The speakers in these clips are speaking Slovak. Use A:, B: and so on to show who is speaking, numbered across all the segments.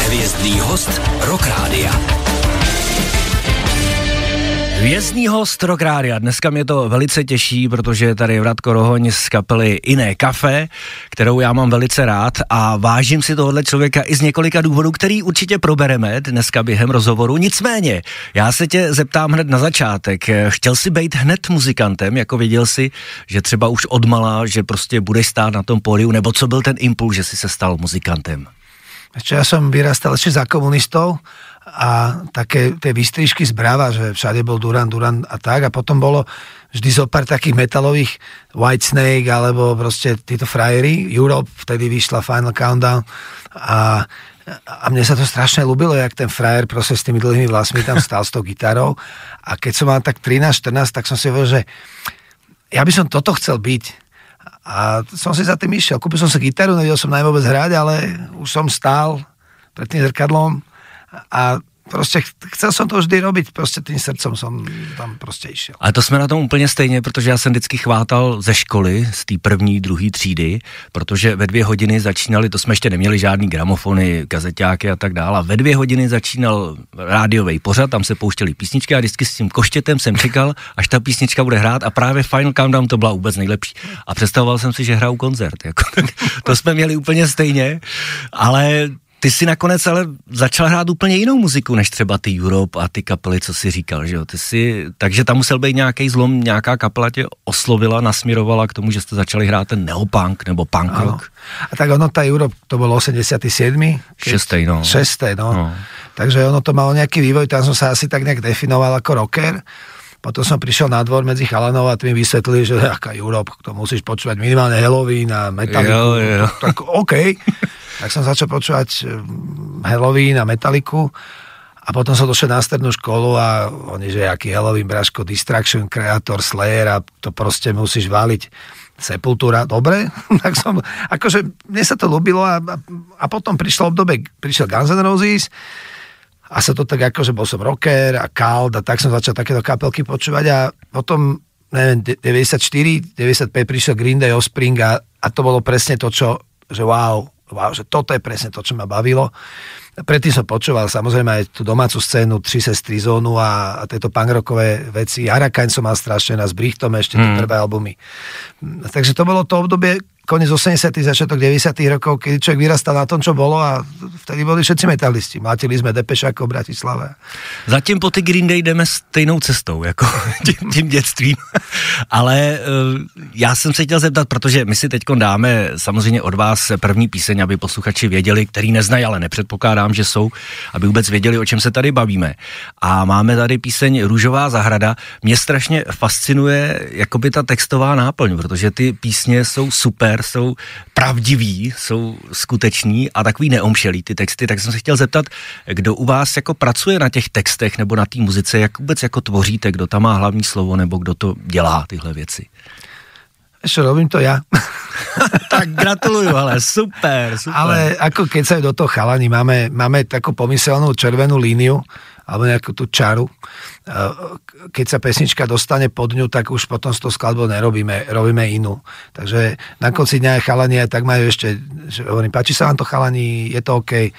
A: Hvězdný host Rock Rádia.
B: Hvězdný host Rock Rádia. Dneska mě to velice těší, protože je tady Vratko Rohoň z kapely Iné kafe, kterou já mám velice rád a vážím si tohohle člověka i z několika důvodů, který určitě probereme dneska během rozhovoru. Nicméně, já se tě zeptám hned na začátek. Chtěl jsi být hned muzikantem, jako věděl jsi, že třeba už odmala, že prostě budeš stát na tom pódiu, nebo co byl ten impuls, že jsi se stal muzikantem?
C: Ja som vyrastal ešte za komunistov a také tie výstrižky z Brava, že všade bol Duran a tak, a potom bolo vždy zo pár takých metalových Whitesnake alebo proste títo frajeri, Europe, vtedy vyšla Final Countdown a mne sa to strašne ľúbilo, jak ten frajer proste s tými dlhými vlasmi tam stál s tou gitarou a keď som mal tak 13-14, tak som si hovoril, že ja by som toto chcel byť. A som si za tým išiel. Kúpil som si gitaru, nevedel som na nej vôbec hrať, ale už som stál pred tým zrkadlom a prostě chcel som to vždy robiť, prostě tým srdcom som tam prostě išiel.
B: Ale to jsme na tom úplně stejně, protože já jsem vždycky chvátal ze školy, z té první, druhé třídy, protože ve 2 hodiny začínali, to jsme ještě neměli žádný gramofony, kazeťáky a tak dále, a ve 2 hodiny začínal rádiový pořad, tam se pouštěly písničky a vždycky s tím koštětem jsem čekal, až ta písnička bude hrát a právě Final Countdown to byla vůbec nejlepší. A představoval jsem si, že hraju koncert, jako, to jsme měli úplně stejně, ale ty si nakonec ale začal hrát úplně jinou muziku, než třeba ty Europe a ty kapely, co si říkal, že jo? Takže tam musel být nějaký zlom, nějaká kapela tě oslovila, nasměrovala k tomu, že jste začali hrát ten neopunk nebo punk rock.
C: A tak ono, ta Europe, to bol 87.
B: 6.
C: no. Takže ono to malo nejaký vývoj, tam som sa asi tak nejak definoval ako rocker. Potom som prišiel na dvor medzi chalanov a tým vysvetlili, že aká Europe, to musíš počúvať minimálne Halloween a Metalliku.
B: Jo.
C: Tak OK. Tak som začal počúvať Halloween a Metalliku a potom som došiel na strednú školu a oni, že aký Halloween, Braško, Distraction, Creator, Slayer a to proste musíš váliť. Sepultura, dobre? Tak som, akože mne sa to ľúbilo a potom prišiel Guns N' Roses a sa to tak akože bol som rocker a Cult a tak som začal takéto kapelky počúvať a potom, neviem, 94, 95 prišiel Green Day, Offspring a to bolo presne to, čo, že wow, že toto je presne to, čo ma bavilo. Predtým som počúval samozrejme aj tú domácu scénu, 3 sestry, Zónu a tieto punkrockové veci. Hurricane som mal strašne s Brichtom ešte tie prvé albumy. Takže to bolo to obdobie koniec 80. začiatok 90. rokov, keď človek vyrastal na tom, čo bolo a vtedy boli všetci metalisti. Mlátili sme Depešákov v Bratislave.
B: Zatím po ty Green Day jdeme stejnou cestou, jako tím dětstvím. Ale já jsem se chtěl zeptat, protože my si teďko dáme samozřejmě od vás první píseň, aby posluchači věděli, který neznají, ale nepředpokládám, že jsou, aby vůbec věděli, o čem se tady bavíme. A máme tady píseň Růžová zahrada. Mě strašně fascinuje jakoby ta textová náplň, protože ty písně jsou super, jsou pravdiví, jsou skuteční a takový neomšelí ty texty, tak jsem se chtěl zeptat, kdo u vás jako pracuje na těch textech nebo na té muzice, jak vůbec jako tvoříte, kdo tam má hlavní slovo nebo kdo to dělá tyhle věci?
C: Ešte robím to ja.
B: Tak gratuluju, ale super.
C: Ale ako keď sa do toho chalani, máme takú pomyselnú červenú líniu, alebo nejakú tú čaru. Keď sa pesnička dostane pod ňu, tak už potom z toho skladbu robíme inú. Takže na konci dňa chalani aj tak majú ešte, že hovorím, páči sa vám to chalani, je to OK,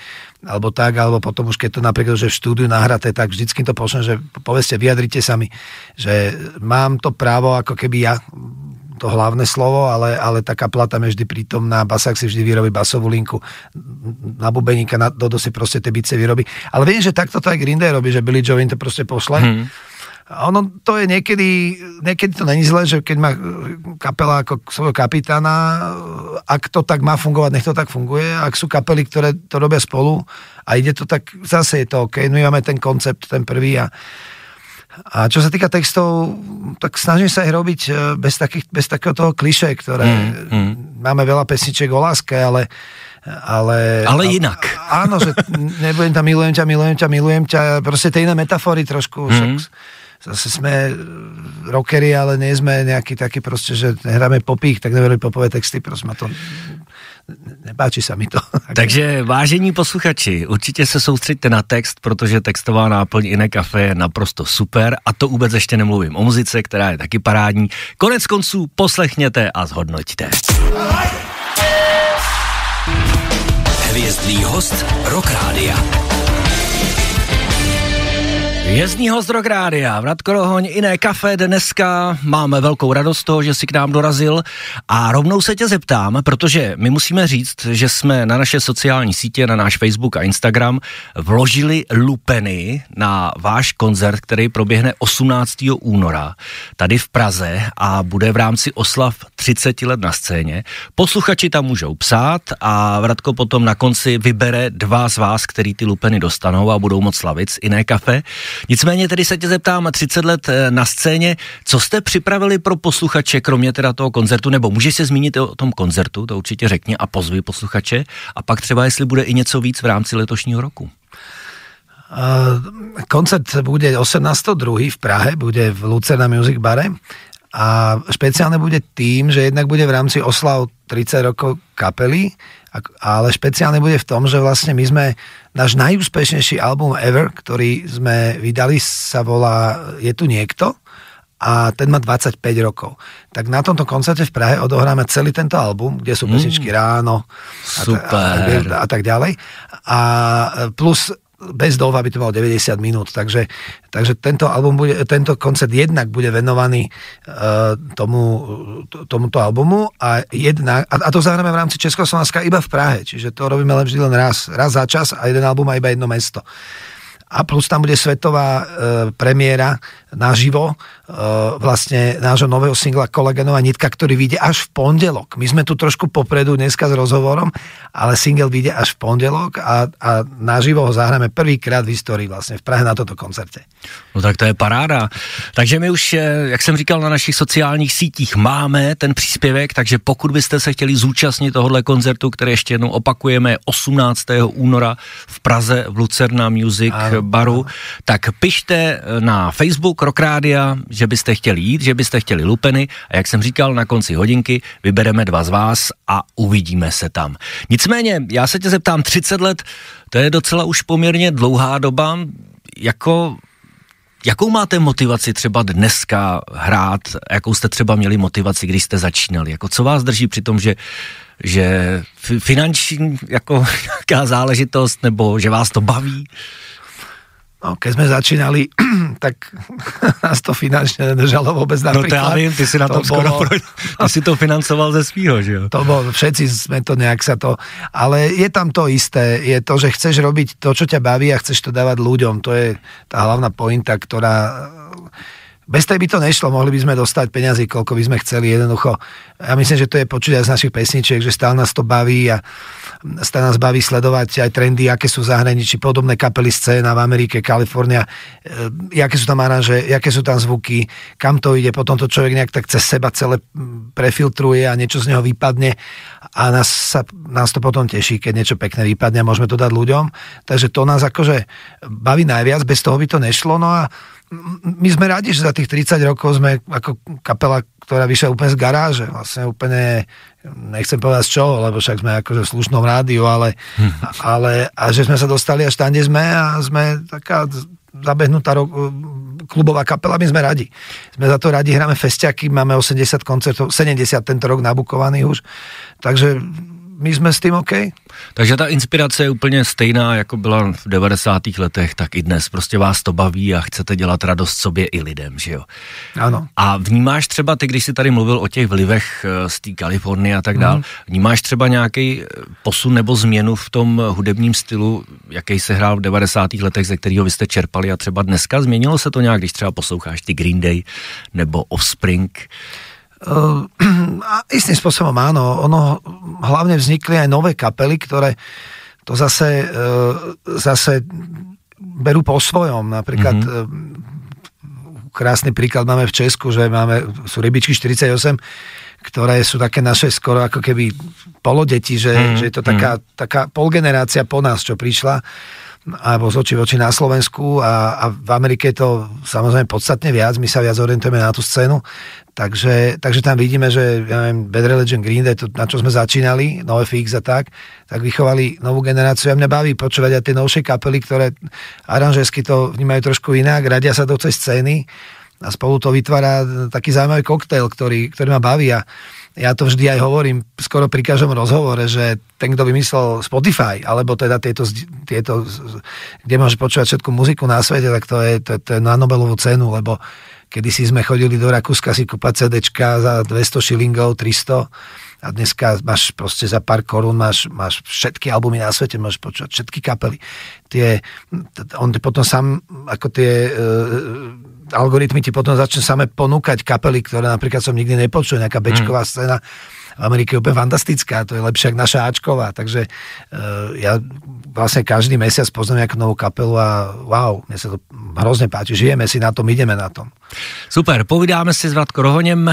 C: alebo tak, alebo potom už keď to napríklad, že v štúdiu nahraté, tak vždycky to pošlem, že povedzte, vyjadrite sa mi, že mám to právo ako keby ja to hlavné slovo, ale tá kapela tam je vždy prítomná, basák si vždy vyrobí basovú linku, na bubeníka, na Dodo si proste tie bice vyrobí. Ale viem, že takto to aj Green Day robí, že Billy Joe im to proste pošle. A ono to je niekedy to není zle, že keď má kapela ako svojho kapitána, ak to tak má fungovať, nech to tak funguje. Ak sú kapely, ktoré to robia spolu a ide to tak, zase je to OK. My máme ten koncept, ten prvý a čo sa týka textov, tak snažím sa ich robiť bez takého toho klišé, ktoré máme veľa pesničiek o láske, ale inak. Áno, že nebudem tam milujem ťa, proste tie iné metafory trošku, zase sme rockeri, ale nie sme nejaký taký proste, že hráme popík, tak neverujeme popové texty, proste ma to nepáči sa mi to.
B: Takže vážení posluchači, určitě se soustřeďte na text, protože textová náplň Iné kafe je naprosto super a to vůbec ještě nemluvím o muzice, která je taky parádní. Konec konců poslechněte a zhodnoťte.
A: Hvězdný host Rock Rádia.
B: Hvězdný host Rock Rádia, Vratko Rohoň, Iné kafe. Dneska máme velkou radost toho, že jsi k nám dorazil a rovnou se tě zeptám, protože my musíme říct, že jsme na naše sociální sítě, na náš Facebook a Instagram vložili lupeny na váš koncert, který proběhne 18. února tady v Praze a bude v rámci oslav 30 let na scéně. Posluchači tam můžou psát a Vratko potom na konci vybere dva z vás, který ty lupeny dostanou a budou moc slavit z Iné kafe. Nicméně tedy se tě zeptám, 30 let na scéně, co jste připravili pro posluchače, kromě teda toho koncertu, nebo můžeš se zmínit o tom koncertu, to určitě řekni a pozvi posluchače, a pak třeba jestli bude i něco víc v rámci letošního roku.
C: Koncert bude 18.2. v Prahe, bude v Lucerna Music Bare a špeciálne bude tým, že jednak bude v rámci oslav 30 rokov kapely, ale špeciálne bude v tom, že vlastne my sme, náš najúspešnejší album ever, ktorý sme vydali, sa volá Je tu niekto a ten má 25 rokov. Tak na tomto koncerte v Prahe odohráme celý tento album, kde sú pesničky Ráno a tak ďalej. A plus bez dov, aby to malo 90 minút, takže tento koncert jednak bude venovaný tomuto albumu a to zahráme v rámci Československa iba v Prahe, čiže to robíme vždy len raz za čas a jeden album a iba jedno mesto. A plus tam bude svetová premiéra naživo vlastne nášho nového singla Kolegenova nitka, ktorý vyjde až v pondelok. My sme tu trošku popredu dneska s rozhovorom, ale single vyjde až v pondelok a naživo ho zahráme prvýkrát v histórii vlastne v Prahe na toto koncerte.
B: No tak to je paráda. Takže my už, jak jsem říkal, na našich sociálních sítích máme ten příspěvek, takže pokud byste se chtěli zúčastnit tohohle koncertu, který ještě jednou opakujeme 18. února v Praze v Lucerna Music Baru, tak pište na Facebook Rock Rádia, že byste chtěli jít, že byste chtěli lupeny a jak jsem říkal, na konci hodinky vybereme dva z vás a uvidíme se tam. Nicméně, já se tě zeptám, 30 let, to je docela už poměrně dlouhá doba, jakou máte motivaci třeba dneska hrát, jakou jste třeba měli motivaci, když jste začínali, jako co vás drží při tom, že finanční jako nějaká záležitost, nebo že vás to baví?
C: No, keď sme začínali, tak nás to finančne nedržalo vôbec napríklad.
B: No to ja viem, ty si na tom ty si to financoval ze svýho, že jo?
C: To bolo, všetci sme to nejak sa to, ale je tam to isté, je to, že chceš robiť to, čo ťa baví a chceš to dávať ľuďom, to je tá hlavná pointa, ktorá bez tej by to nešlo, mohli by sme dostať peniazy, koľko by sme chceli, jednoducho. Ja myslím, že to je počuť aj z našich pesničiek, že stále nás to baví a stále nás baví sledovať aj trendy, aké sú v zahraničí, podobné kapely scéna v Amerike, Kalifornia, aké sú tam aranže, aké sú tam zvuky, kam to ide, potom to človek nejak tak cez seba celé prefiltruje a niečo z neho vypadne a nás to potom teší, keď niečo pekné vypadne a môžeme to dať ľuďom. Takže to nás akože baví najviac, bez toho by to nešlo, no a my sme radi, že za tých 30 rokov sme ako kapela, ktorá vyšla úplne z garáže, vlastne úplne, nechcem povedať z čoho, lebo však sme akože v slušnom rádiu, ale že sme sa dostali až tam, kde sme a sme taká zabehnutá klubová kapela, my sme radi. Sme za to radi, hráme festiaky, máme 80 koncertov, 70 tento rok nabukovaných už, takže my jsme s tím OK.
B: Takže ta inspirace je úplně stejná, jako byla v 90. letech, tak i dnes. Prostě vás to baví a chcete dělat radost sobě i lidem, že jo?
C: Ano.
B: A vnímáš třeba, ty, když jsi tady mluvil o těch vlivech z té Kalifornie a tak dál, vnímáš třeba nějaký posun nebo změnu v tom hudebním stylu, jaký se hrál v 90. letech, ze kterého vy jste čerpali a třeba dneska? Změnilo se to nějak, když třeba posloucháš ty Green Day nebo Offspring?
C: Istým spôsobom áno, ono hlavne vznikli aj nové kapely, ktoré to zase berú po svojom, napríklad krásny príklad máme v Česku, že sú Rybičky 48, ktoré sú také naše skoro ako keby polodeti, že je to taká polgenerácia po nás, čo prišla alebo z očí v oči na Slovensku a v Amerike je to samozrejme podstatne viac, my sa viac orientujeme na tú scénu, takže tam vidíme, že ja neviem, Bad Religion, Green Day, to, na čo sme začínali, NoFX a tak vychovali novú generáciu a mňa baví počúvať aj tie novšie kapely, ktoré aranžersky to vnímajú trošku inak, radia sa do tej scény a spolu to vytvára taký zaujímavý koktail, ktorý ma baví a ja to vždy aj hovorím skoro pri každom rozhovore, že ten, kto vymyslel Spotify, alebo teda tieto kde môže počúvať všetku muziku na svete, tak to je na Nobelovú cenu, lebo kedysi sme chodili do Rakúska si kúpať CDčka za 200 šilingov, 300 a dneska máš proste za pár korún máš všetky albumy na svete, môžeš počúvať všetky kapely. On potom sám, ako tie algoritmy ti potom začne same ponúkať kapely, ktoré napríklad som nikdy nepočul, nejaká bečková scéna v Amerike je úplne fantastická, to je lepšie ako naša áčková, takže ja vlastne každý mesiac poznám nejakú novú kapelu a wow, mne sa to hrozne páči, žijeme si na tom, ideme na tom.
B: Super, povídáme si s Vratko Rohoněm,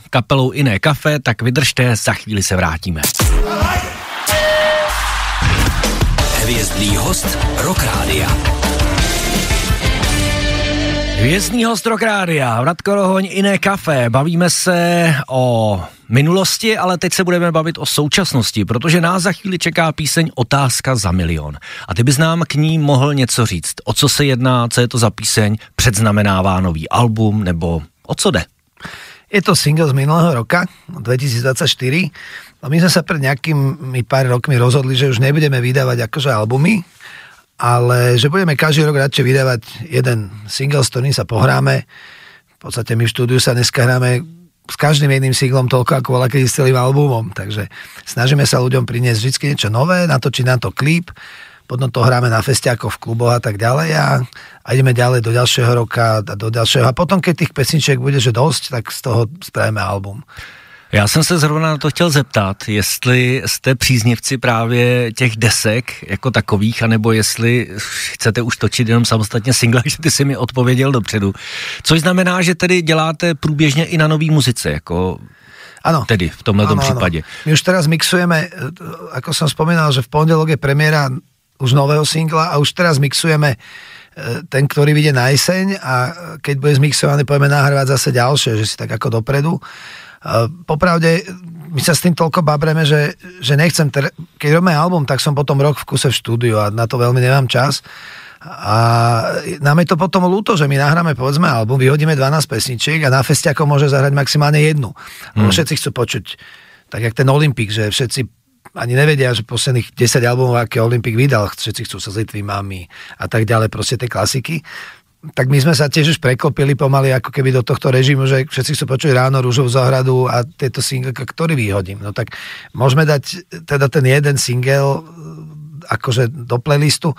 B: kapelou Iné kafe, tak vydržte, za chvíli se vrátíme.
A: Hvězdný host Rock Rádia.
B: Hvězdný host Rock Rádia, Vratko Rohoň, Iné kafe. Bavíme se o minulosti, ale teď se budeme bavit o současnosti, protože nás za chvíli čeká píseň Otázka za milion. A ty bys nám k ní mohl něco říct. O co se jedná, co je to za píseň, předznamenává nový album, nebo o co jde?
C: Je to single z minulého roka, 2024. A my sme sa pred nejakými pár rokmi rozhodli, že už nebudeme vydávať akože albumy, ale že budeme každý rok radšej vydávať jeden single, s ktorým sa pohráme. V podstate my v štúdiu sa dneska hráme s každým jedným singlom toľko, ako bola kedy s celým albumom. Takže snažíme sa ľuďom priniesť vždy niečo nové, natočiť na to klip, potom to hráme na festiákoch, v kluboch a tak ďalej a ideme ďalej do ďalšieho roka, do ďalšieho. A potom, keď tých pesničiek bude že dosť, tak z toho spravíme album.
B: Já jsem se zrovna na to chtěl zeptat, jestli jste příznivci právě těch desek jako takových, anebo jestli chcete už točit jenom samostatně single, že ty si mi odpověděl dopředu. Což znamená, že tedy děláte průběžně i na nový muzice, jako ano, tedy v tomhletom případě.
C: Ano. My už teraz mixujeme, ako som spomínal, že v pondelok je premiéra už nového singla a už teraz mixujeme ten, ktorý vyjde na jeseň a keď bude zmixovaný, poďme nahrávať zase ďalšie, že si tak ako dopredu. Popravde, my sa s tým toľko babreme, že nechcem, keď robíme album, tak som potom rok v kuse v štúdiu a na to veľmi nemám čas. A nám je to potom ľúto, že my nahráme povedzme album, vyhodíme 12 pesničiek a na festiakoch môže zahrať maximálne jednu. Všetci chcú počuť, tak jak ten Olympik, že všetci ani nevedia, že posledných 10 albumov, aké Olympik vydal, všetci chcú sa s Litvými a tak ďalej, proste tie klasiky. Tak my sme sa tiež už preklopili pomaly ako keby do tohto režimu, že všetci chcú počuť Ráno, Rúžovú záhradu a tieto single, ktorý vyhodím. No tak môžeme dať teda ten jeden single akože do playlistu,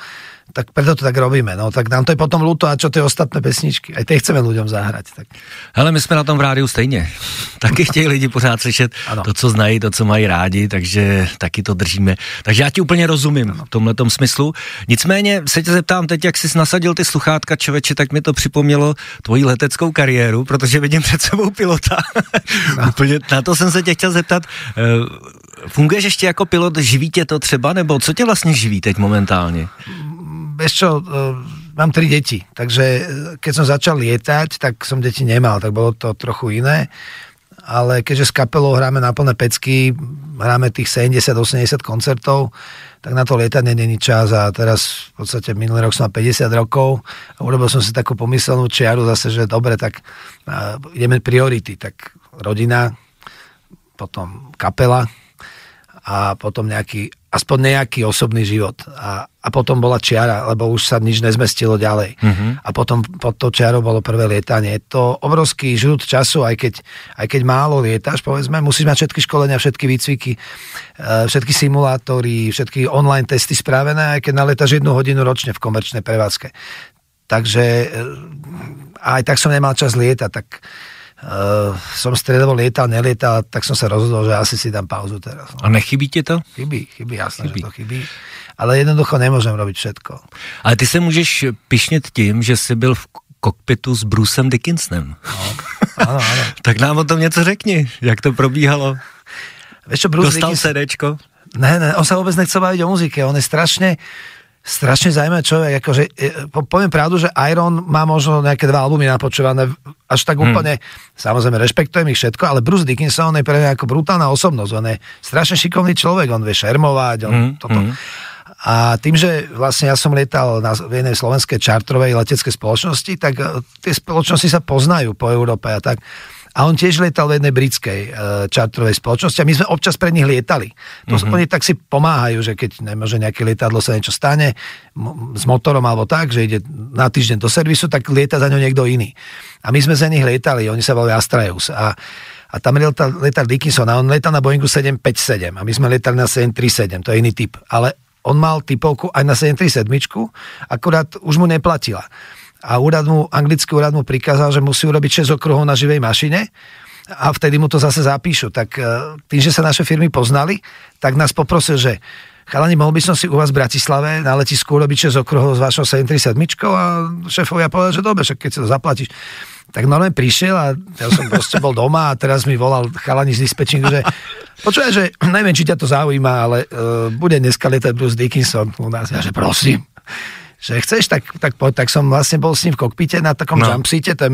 C: tak preto to tak robíme. No tak nám to je potom ľúto, a čo tie ostatné pesničky? Aj tie chceme ľuďom zahrať. Tak.
B: Hele, my jsme na tom v rádiu stejně. Taky chtějí lidi pořád slyšet to, co znají, to, co mají rádi, takže taky to držíme. Takže já ti úplně rozumím v tomhletom smyslu. Nicméně se tě zeptám teď, jak jsi nasadil ty sluchátka, člověče, tak mi to připomnělo tvoji leteckou kariéru, protože vidím před sebou pilota. Úplně na to jsem se tě chtěl zeptat. Funguješ ještě jako pilot, živí tě to třeba, nebo co tě vlastně živí teď momentálně?
C: Vieš čo, mám 3 deti, takže keď som začal lietať, tak som deti nemal, tak bolo to trochu iné, ale keďže s kapelou hráme na plné pecky, hráme tých 70-80 koncertov, tak na to lietanie není čas a teraz v podstate minulý rok som mal 50 rokov a urobil som si takú pomyselnú čiaru zase, že dobre, tak ideme priority, tak rodina, potom kapela a potom aspoň nejaký osobný život. A potom bola čiara, lebo už sa nič nezmestilo ďalej. A potom pod tou čiarou bolo prvé lietanie. Je to obrovský žrút času, aj keď málo lietáš, povedzme, musíš mať všetky školenia, všetky výcviky, všetky simulátory, všetky online testy spravené, aj keď nalietaš 1 hodinu ročne v komerčnej prevádzke. Takže aj tak som nemal čas lietať, tak som stredovo lietal, nelietal, tak som sa rozhodol, že asi si dám pauzu teraz.
B: A nechybí ti to?
C: Chybí, jasné, že to chybí. Ale jednoducho nemôžem robiť všetko.
B: Ale ty se můžeš pišnit tím, že jsi byl v kokpitu s Brucem Dickinsonem.
C: No, áno.
B: Tak nám o tom něco řekni, jak to probíhalo.
C: Vieš čo, Bruce
B: Dostal CDčko?
C: Ne, on sa vôbec nechcel baviť o muzike, on je strašne zaujímavý človek, akože poviem pravdu, že Iron má možno nejaké 2 albumy napočúvané, až tak úplne, samozrejme rešpektujem ich všetko, ale Bruce Dickinson je pre mňa ako brutálna osobnosť, on je strašne šikovný človek, on vie šermovať, toto. A tým, že vlastne ja som lietal v jednej slovenskej čartrovej leteckej spoločnosti, tak tie spoločnosti sa poznajú po Európe a tak. A on tiež lietal v jednej britskej čartrovej spoločnosti a my sme občas pre nich lietali. Oni tak si pomáhajú, že keď nemôže nejaké lietadlo sa niečo stane s motorom alebo tak, že ide na týždeň do servisu, tak lieta za ňo niekto iný. A my sme za nich lietali, oni sa volali Astraeus. A tam lietal Dickinson a on lietal na Boeingu 757 a my sme lietali na 737, to je iný typ. Ale on mal typovku aj na 737, akurát už mu neplatila. A anglický úrad mu prikázal, že musí urobiť 6 okruhov na živej mašine a vtedy mu to zase zapíšu. Tak tým, že sa naše firmy poznali, tak nás poprosil, že chalani, mohol by som si u vás v Bratislave na letisku urobiť 6 okruhov s vašou 737 a šéfovia povedal, že dobre, však keď si to zaplatíš. Tak normálne prišiel a ja som proste bol doma a teraz mi volal chalani z dispečingu, že počúvaj, že neviem, či ťa to zaujíma, ale bude dneska lietať Bruce Dickinson u nás. Ja, že prosím, že chceš, tak som vlastne bol s ním v kokpite na takom jumpseate, to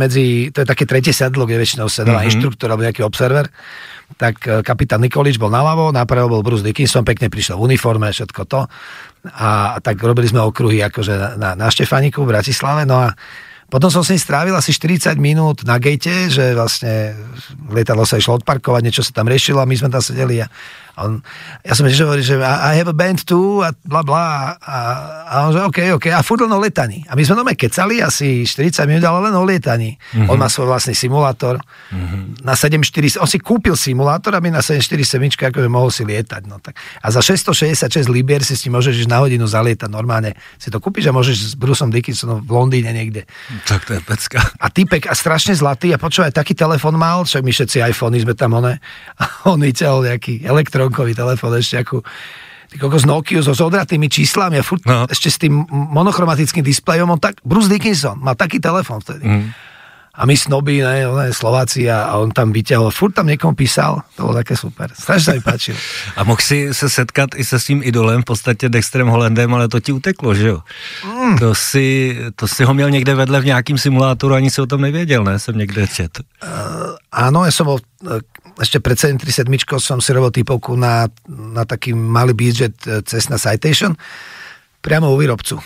C: je také tretie sedlo, kde väčšinou sedel inštruktor alebo nejaký observer. Tak kapitán Nikolič bol naľavo, napravo bol Bruce Dickinson, pekne prišiel v uniforme, všetko to. A tak robili sme okruhy akože na Štefániku v Bratislave, no a potom som si strávil asi 40 minút na gate, že vlastne lietadlo sa išlo odparkovať, niečo sa tam riešilo a my sme tam sedeli a ja som tiež hovoril, že I have a band too a bla bla a on že OK a furt len o lietaní. A my sme doma kecali asi 40 minút, ale len o lietaní. On má svoj vlastný simulátor na 747, on si kúpil simulátor, aby na 747 akože mohol si lietať. No, tak. A za 666 libier si s ním môžeš na hodinu zalietať normálne. Si to kúpiš a môžeš s Bruceom Dickinsonom v Londýne niekde.
B: Tak to je pecka. A
C: typek a strašne zlatý a počúvaj, taký telefon mal, však my všetci iPhony sme tam a on vyťahol nejaký elektrónkový telefon ešte ako z Nokia so odratými číslami a furt ešte s tým monochromatickým displejom, Bruce Dickinson mal taký telefon vtedy. A my snobí, Slováci a on tam vyťahol, furt tam niekomu písal, to bolo také super, strašne sa mi páčilo.
B: A mohl si se setkat i se svým idolem, v podstatě Dexterem Hollandem, ale to ti uteklo, že jo? To si ho měl někde vedle v nějakým simulátoru, ani si o tom nevěděl, ne? Jsem někde čet.
C: Áno, ja som bol, ešte pred 737 som si robil typovku na taký malý budget Cessna Citation, priamo u výrobcu.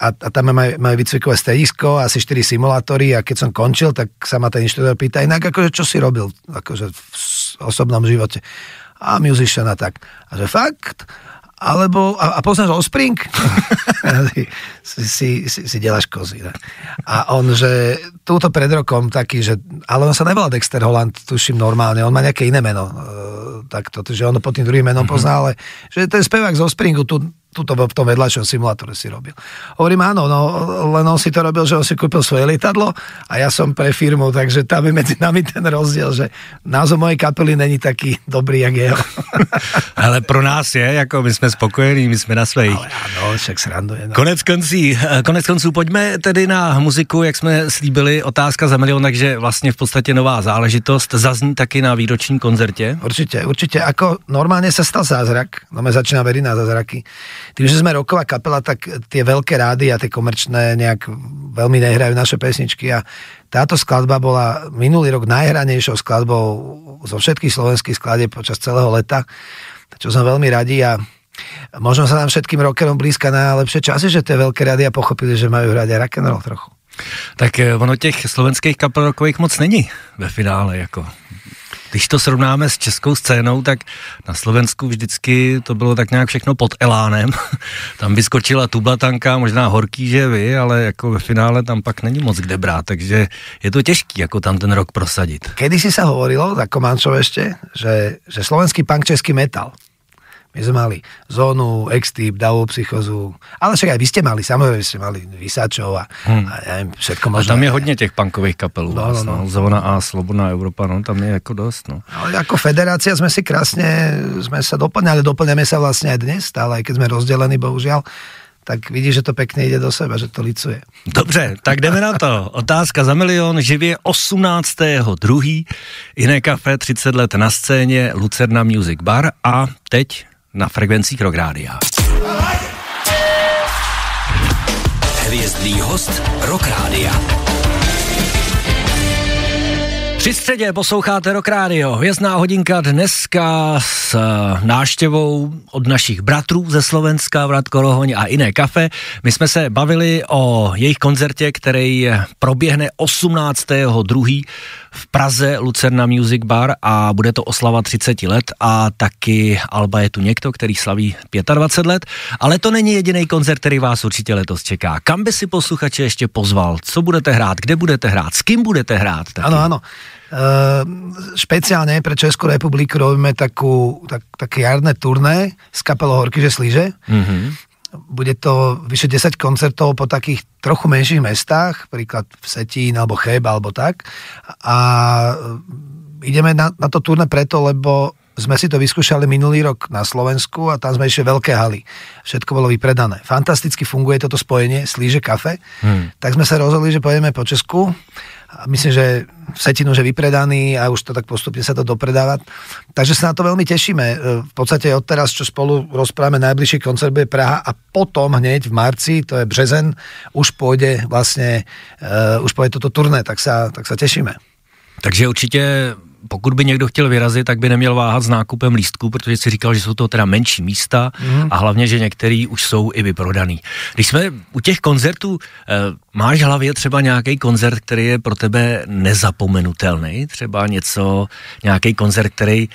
C: A tam majú výcvikové stredisko, asi 4 simulátory a keď som končil, tak sa ma ten inštruktор pýta, inak akože čo si robil akože v osobnom živote. A musician a tak. A že fakt? Alebo, a poznáš Offspring? si deláš kozy. Ne? A on, že túto pred rokom taký, že, ale on sa nevolá Dexter Holland, tuším normálne, on má nejaké iné meno. Takto, že on pod tým druhým menom pozná, ale že ten spevák z Offspringu tuto v tom vedľajšom simulátore si robil. Hovorím, áno, no, len on si to robil, že on si kúpil svoje lietadlo a ja som pre firmu, takže tam je medzi nami ten rozdiel, že názov mojej kapely není taký dobrý, jak jeho.
B: Ale pro nás je, jako my jsme spokojení, my jsme na svých.
C: Ale áno, však sranduje. No.
B: Konec konců, pojďme tedy na muziku, jak jsme slíbili, otázka za milion, takže vlastně v podstatě nová záležitost, zazní taky na výročním koncertě.
C: Určite, ako normálne sa stal zázrak, no my začína veriť na zázraky. Tým, že sme rocková kapela, tak tie veľké rády a tie komerčné nejak veľmi nehrajú naše pesničky a táto skladba bola minulý rok najhranejšou skladbou zo všetkých slovenských skladieb počas celého leta, čo som veľmi radi a možno sa nám všetkým rockerom blízka najlepšie časy, že tie veľké rády a pochopili, že majú hrať aj rock'n'roll trochu.
B: Tak ono těch slovenských kapel rockových moc není ve finále, jako... Když to srovnáme s českou scénou, tak na Slovensku vždycky to bylo tak nějak všechno pod elánem. Tam vyskočila Tublatanka, možná Horký, že vy, ale jako ve finále tam pak není moc kde brát, takže je to těžký, jako tam ten rok prosadit.
C: Kedy si sa hovorilo, za Komančov ešte, že slovenský punk, český metal. My sme mali Zónu, X-Typ, Davovú psychozu, ale však aj vy ste mali, samozrejme vy ste mali Vysáčov a ja neviem, všetko možné.
B: A tam je hodně těch punkových kapelů. No. Zóna a Slobodná Európa, no tam je jako dost. No.
C: Ale ako federácia sme si krásne, sme sa doplňali, doplňame sa vlastne aj dnes, stále, aj keď sme rozdelení, bohužiaľ, tak vidíš, že to pekne ide do seba, že to licuje.
B: Dobře, tak jdeme na to. Otázka za milion, živě 18.2. Jiné kafe, 30 let na scéně, Lucerna Music Bar a teď na frekvencích Rock Rádia.
A: Hvězdný host Rock Rádia.
B: Při středě posloucháte Rock Radio. Hvězdná hodinka dneska s návštěvou od našich bratrů ze Slovenska, Vratko Rohoň a Iné kafe. My jsme se bavili o jejich koncertě, který proběhne 18.2. v Praze Lucerna Music Bar a bude to oslava 30 let a taky Alba je tu někdo, který slaví 25 let, ale to není jediný koncert, který vás určitě letos čeká. Kam by si posluchače ještě pozval? Co budete hrát? Kde budete hrát? S kým budete hrát?
C: Áno. Špeciálne pre Českú republiku robíme také jarné turné s kapelou Horkyže Slíže. Mm-hmm. Bude to vyše 10 koncertov po takých trochu menších mestách, príklad v Setín alebo Cheb alebo tak. A ideme na to turné preto, lebo sme si to vyskúšali minulý rok na Slovensku a tam sme ešte veľké haly. Všetko bolo vypredané. Fantasticky funguje toto spojenie Slíže kafe. Tak sme sa rozhodli, že pôjdeme po Česku. A myslím, že v Setinu už je vypredaný a už to tak postupne sa to dopredáva. Takže sa na to veľmi tešíme. V podstate odteraz, čo spolu rozprávame, najbližší koncert bude Praha a potom hneď v marci, to je březen, už pôjde toto turné, tak sa tešíme.
B: Takže určitě, pokud by někdo chtěl vyrazit, tak by neměl váhat s nákupem lístků, protože si říkal, že jsou to teda menší místa a hlavně, že některý už jsou i vyprodaný. Když jsme u těch koncertů, máš v hlavě třeba nějaký koncert, který je pro tebe nezapomenutelný? Třeba nějaký koncert, který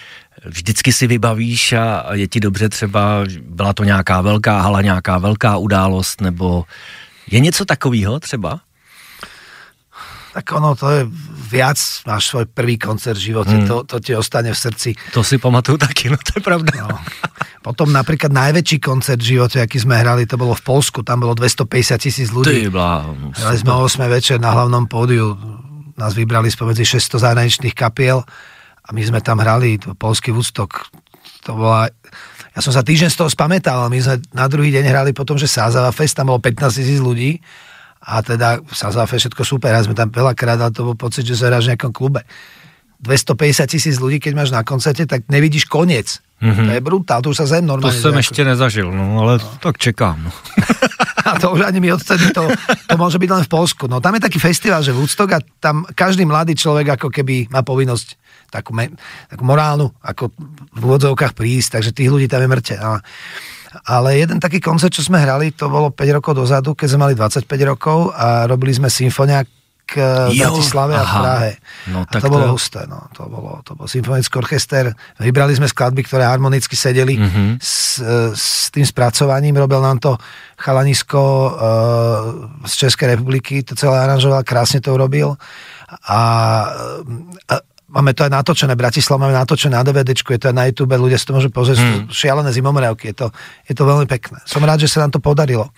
B: vždycky si vybavíš a je ti dobře, třeba byla to nějaká velká hala, nějaká velká událost, nebo je něco takového třeba?
C: Tak ono, to je viac, máš svoj prvý koncert v živote, to ti ostane v srdci.
B: To si pamatuju taky, no to je pravda.
C: No. Potom napríklad najväčší koncert v živote, aký sme hrali, to bolo v Polsku, tam bolo 250 000 ľudí. Hrali sme 8 večer na hlavnom pódiu, nás vybrali spomedzi 600 zahraničných kapiel a my sme tam hrali, polský Woodstock. To bola... Ja som sa týždeň z toho spamätal, my sme na druhý deň hrali potom, že Sázava Fest, tam bolo 15 000 ľudí. A teda sa záfe všetko super, ja sme tam veľakrát, ale to bol pocit, že sa hráš v nejakom klube. 250 000 ľudí, keď máš na koncerte, tak nevidíš koniec. To je brutál, to už sa zem normálne.
B: To som ešte nezažil, no ale tak čekám. No.
C: A to už ani mi odtedy, to môže byť len v Polsku. No tam je taký festival, že Woodstock a tam každý mladý človek ako keby má povinnosť takú morálnu, ako v úvodzovkách prísť, takže tých ľudí tam je mŕte. Ale jeden taký koncert, čo sme hrali, to bolo 5 rokov dozadu, keď sme mali 25 rokov a robili sme symfoniák v Bratislave a v Prahe.
B: No,
C: a to bolo husté. No. To bol symfonický orchester. Vybrali sme skladby, ktoré harmonicky sedeli s tým spracovaním. Robil nám to chalanisko z Českej republiky. To celé aranžoval, krásne to urobil. A máme to aj natočené, Bratislava máme natočené na DVDčku, je to aj na YouTube, ľudia si to môžu pozrieť, sú šialené zimomriavky, je to veľmi pekné. Som rád, že sa nám to podarilo.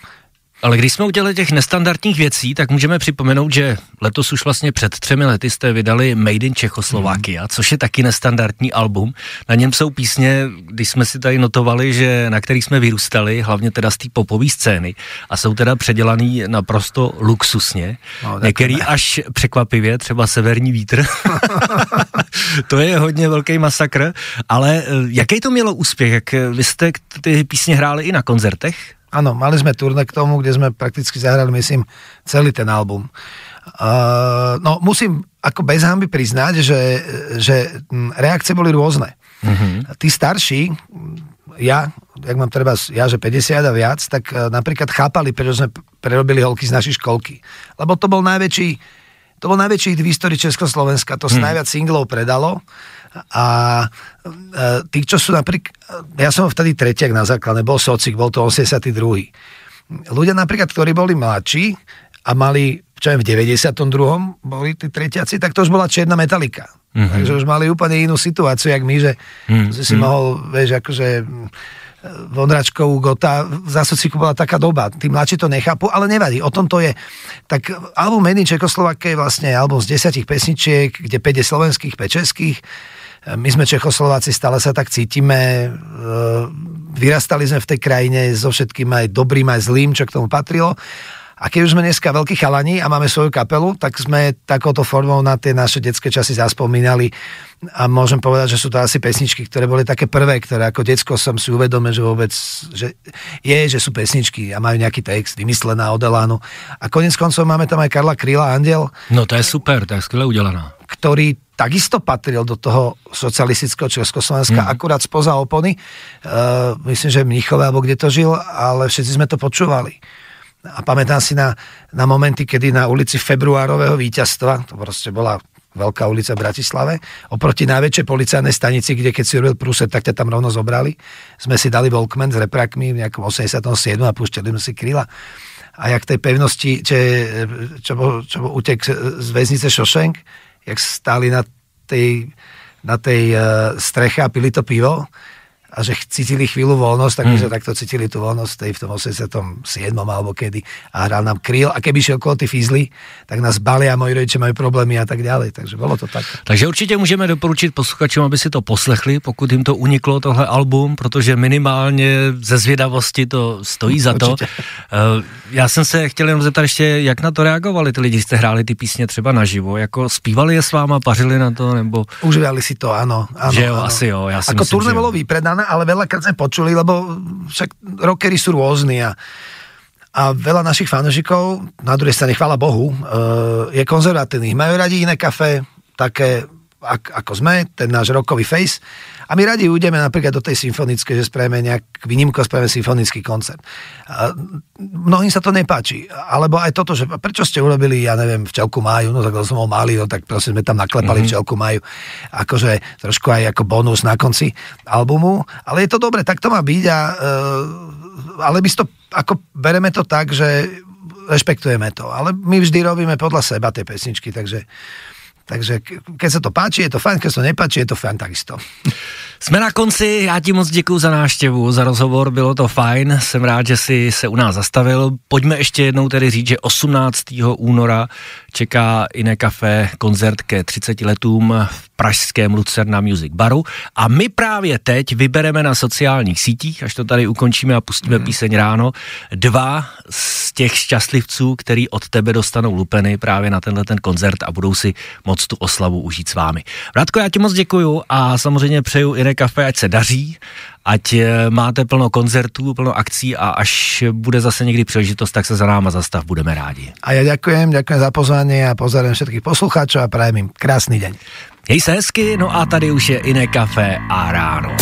B: Ale když jsme udělali těch nestandardních věcí, tak můžeme připomenout, že letos už vlastně před 3 lety jste vydali Made in Czechoslovakia, což je taky nestandardní album. Na něm jsou písně, když jsme si tady notovali, že na kterých jsme vyrůstali, hlavně teda z té popové scény, a jsou teda předělaný naprosto luxusně. No, některý až překvapivě, třeba Severní vítr. To je hodně velký masakr, ale jaký to mělo úspěch? Jak vy jste ty písně hráli i na koncertech?
C: Áno, mali sme turné k tomu, kde sme prakticky zahrali, myslím, celý ten album. No, musím ako bez hanby priznať, že reakcie boli rôzne. Tí starší, jak mám treba, že 50 a viac, tak napríklad chápali, prečo sme prerobili holky z našej školky. Lebo to bol najväčší hit v histórii Československa, to sa najviac singlov predalo. A tí, čo sú napríklad, ja som vtedy tretiak na základne, bol Socik, bol to 82. Ľudia napríklad, ktorí boli mladší a mali, čo v 92. boli tí tretiaci, tak to už bola čierna Metallica. Takže už mali úplne inú situáciu, jak my, že si mohol, vieš, akože Vondračkovú Gota, za Sociku bola taká doba. Tí mladší to nechápu, ale nevadí, o tom to je. Tak album Made in Czechoslovakia je vlastne album z 10 pesničiek, kde 5 je slovenských, 5 českých. My sme Čechoslováci, stále sa tak cítime, vyrastali sme v tej krajine so všetkým aj dobrým, aj zlým, čo k tomu patrilo. A keď už sme dneska veľkí chalani a máme svoju kapelu, tak sme takouto formou na tie naše detské časy zaspomínali a môžem povedať, že sú to asi pesničky, ktoré boli také prvé, ktoré ako decko som si uvedomil, že vôbec, že sú pesničky a majú nejaký text vymyslená od Elánu. A konec koncov máme tam aj Karla Kryla, Anděl.
B: No to je super, to je skvěle udělaná.
C: ktorý takisto patril do toho socialistického Československa, akurát spoza opony. Myslím, že v Mníchove, alebo kde to žil, ale všetci sme to počúvali. A pamätám si na momenty, kedy na ulici Februárového víťazstva, to proste bola veľká ulica v Bratislave, oproti najväčšej policajnej stanici, kde keď si robil prúser, tak ťa tam rovno zobrali. Sme si dali Walkman s reprákmi v nejakom 87. a púšťali sme si Kryla. A jak tej pevnosti, čo bol utek z väznice Šošenk, jak stáli na tej streche a pili to pivo a že cítili chvíľu voľnosť, tak my sme takto cítili tú voľnosť v tom 87. alebo kedy a hral nám Kryl a keby šiel okolo tí fízly, tak nás balia a moji rodiče majú problémy a tak ďalej, takže bolo to tak.
B: Takže určitě můžeme doporučit posluchačům, aby si to poslechli, pokud jim to uniklo tohle album, protože minimálně ze zvědavosti to stojí za to. Já jsem se chtěl jenom zeptat ještě, jak na to reagovali ty lidi, jste hráli ty písně třeba naživo, jako zpívali je s váma, pařili na to, nebo...
C: Užívali si to, áno.
B: Že jo, asi jo, já si
C: myslím,
B: že...
C: turné bolo vypredané, ale veľakrát sme počuli, lebo však rockery sú rôzni a veľa našich fanúšikov, na druhej strane, chvála Bohu, je konzervatívnych. Majú radi iné kafe, také ako sme, ten náš rockový face. A my radi ujdeme napríklad do tej symfonickej, že spravíme nejak výnimko, spravíme symfonický koncert. Mnohým sa to nepáči. Alebo aj toto, že prečo ste urobili, ja neviem, Včelku máju, no tak to som ho mali, no tak prosím, sme tam naklepali Včelku máju, akože trošku aj ako bonus na konci albumu. Ale je to dobre, tak to má byť ale my to, ako bereme to tak, že rešpektujeme to. Ale my vždy robíme podľa seba tie pesničky, takže keď sa to páči, je to fajn, keď sa to nepáči, je to fajn takisto.
B: Jsme na konci, já ti moc děkuju za návštěvu, za rozhovor, bylo to fajn, jsem rád, že jsi se u nás zastavil. Pojďme ještě jednou tedy říct, že 18. února čeká Iné Café koncert ke 30 letům v pražském Lucerna Music Baru a my právě teď vybereme na sociálních sítích, až to tady ukončíme a pustíme píseň ráno, 2 z těch šťastlivců, který od tebe dostanou lupeny právě na tenhle ten koncert a budou si moc tu oslavu užít s vámi. Vratko, já ti moc děkuju a samozřejmě přeju Iné Café, ať se daří, ať máte plno koncertů, plno akcí a až bude zase někdy příležitost, tak se za náma zastav, budeme rádi.
C: A ja ďakujem za pozvanie a pozdravím všetkých poslucháčov a prajem im krásny deň.
B: Hej se hezky, no a tady už je Iné Café a ráno.